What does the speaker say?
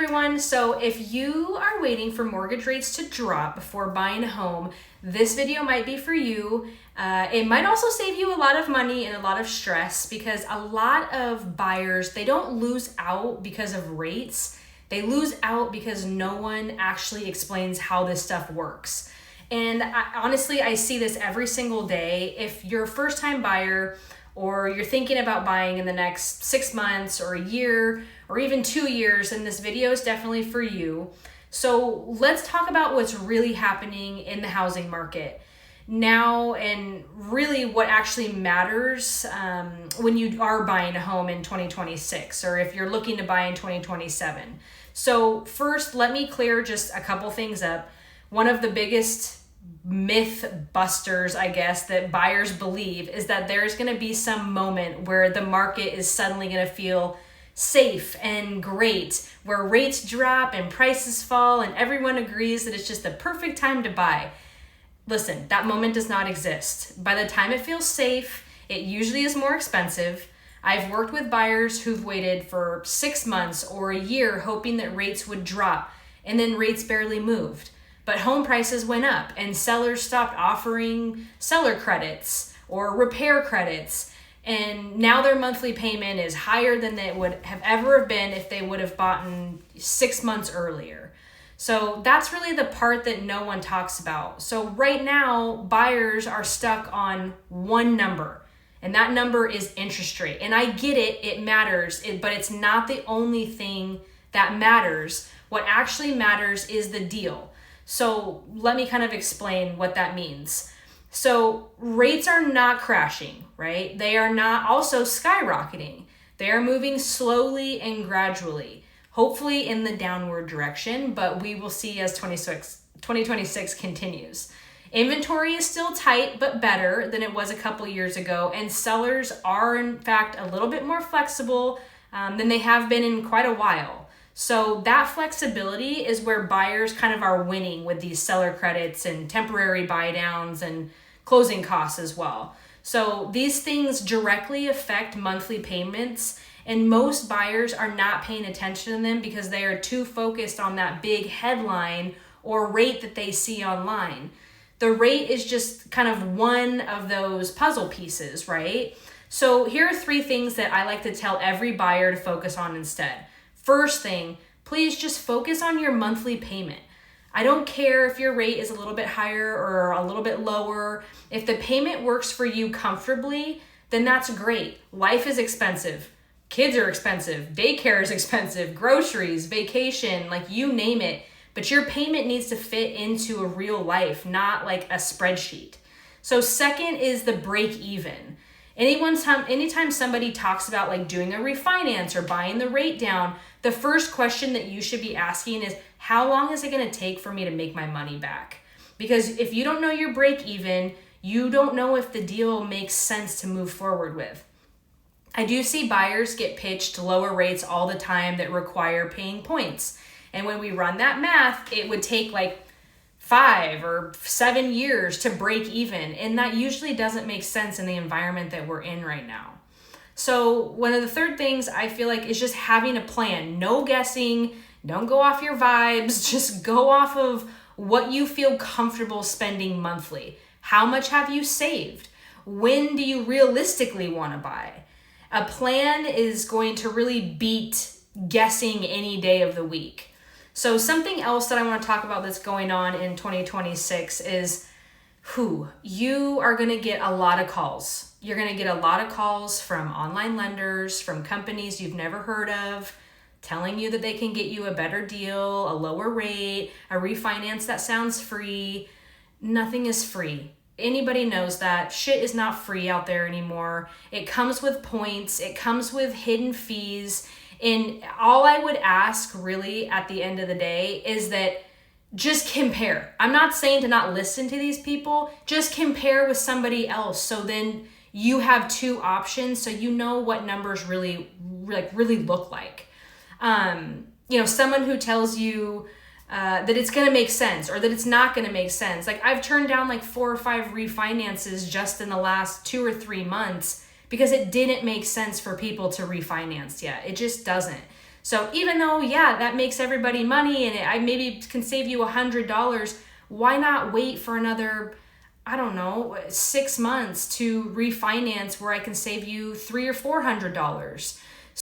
everyone. So if you are waiting for mortgage rates to drop before buying a home, this video might be for you. It might also save you a lot of money and a lot of stress, because a lot of buyers, they don't lose out because of rates. They lose out because no one actually explains how this stuff works. And honestly, I see this every single day. If you're a first-time buyer, or you're thinking about buying in the next 6 months or a year or even 2 years, then this video is definitely for you. So let's talk about what's really happening in the housing market now, and really what actually matters when you are buying a home in 2026, or if you're looking to buy in 2027. So first, let me clear just a couple things up. One of the biggest myth busters, I guess, that buyers believe is that there's going to be some moment where the market is suddenly going to feel safe and great, where rates drop and prices fall and everyone agrees that it's just the perfect time to buy. Listen, that moment does not exist. By the time it feels safe, it usually is more expensive. I've worked with buyers who've waited for 6 months or a year hoping that rates would drop, and then rates barely moved. But home prices went up and sellers stopped offering seller credits or repair credits. And now their monthly payment is higher than it would have ever been if they would have bought in 6 months earlier. So that's really the part that no one talks about. So right now, buyers are stuck on one number, and that number is interest rate. And I get it, it matters, but it's not the only thing that matters. What actually matters is the deal. So let me kind of explain what that means. So rates are not crashing, right? They are not also skyrocketing. They are moving slowly and gradually, hopefully in the downward direction, but we will see as 2026 continues. Inventory is still tight, but better than it was a couple years ago, and sellers are in fact a little bit more flexible than they have been in quite a while. So that flexibility is where buyers kind of are winning with these seller credits and temporary buy downs and closing costs as well. So these things directly affect monthly payments, and most buyers are not paying attention to them because they are too focused on that big headline or rate that they see online. The rate is just kind of one of those puzzle pieces, right? So here are 3 things that I like to tell every buyer to focus on instead. First thing, please just focus on your monthly payment. I don't care if your rate is a little bit higher or a little bit lower. If the payment works for you comfortably, then that's great. Life is expensive. Kids are expensive. Daycare is expensive. Groceries, vacation, like you name it. But your payment needs to fit into a real life, not like a spreadsheet. So second is the break even. Anytime somebody talks about like doing a refinance or buying the rate down, the first question that you should be asking is, how long is it going to take for me to make my money back? Because if you don't know your break even, you don't know if the deal makes sense to move forward with. I do see buyers get pitched lower rates all the time that require paying points. And when we run that math, it would take like 5 or 7 years to break even. And that usually doesn't make sense in the environment that we're in right now. So one of the third things I feel like is just having a plan. No guessing, don't go off your vibes, just go off of what you feel comfortable spending monthly. How much have you saved? When do you realistically want to buy? A plan is going to really beat guessing any day of the week. So something else that I want to talk about that's going on in 2026 is you are going to get a lot of calls. You're going to get a lot of calls from online lenders, from companies you've never heard of, telling you that they can get you a better deal, a lower rate, a refinance that sounds free. Nothing is free. Anybody knows that. Shit is not free out there anymore. It comes with points. It comes with hidden fees. And all I would ask really at the end of the day is that just compare. I'm not saying to not listen to these people. Just compare with somebody else. So then you have 2 options, so you know what numbers really look like. Someone who tells you that it's going to make sense or that it's not going to make sense. Like I've turned down like 4 or 5 refinances just in the last 2 or 3 months because it didn't make sense for people to refinance yet. It just doesn't. So even though, yeah, that makes everybody money and I maybe can save you $100, why not wait for another, I don't know, 6 months to refinance where I can save you $300 or $400?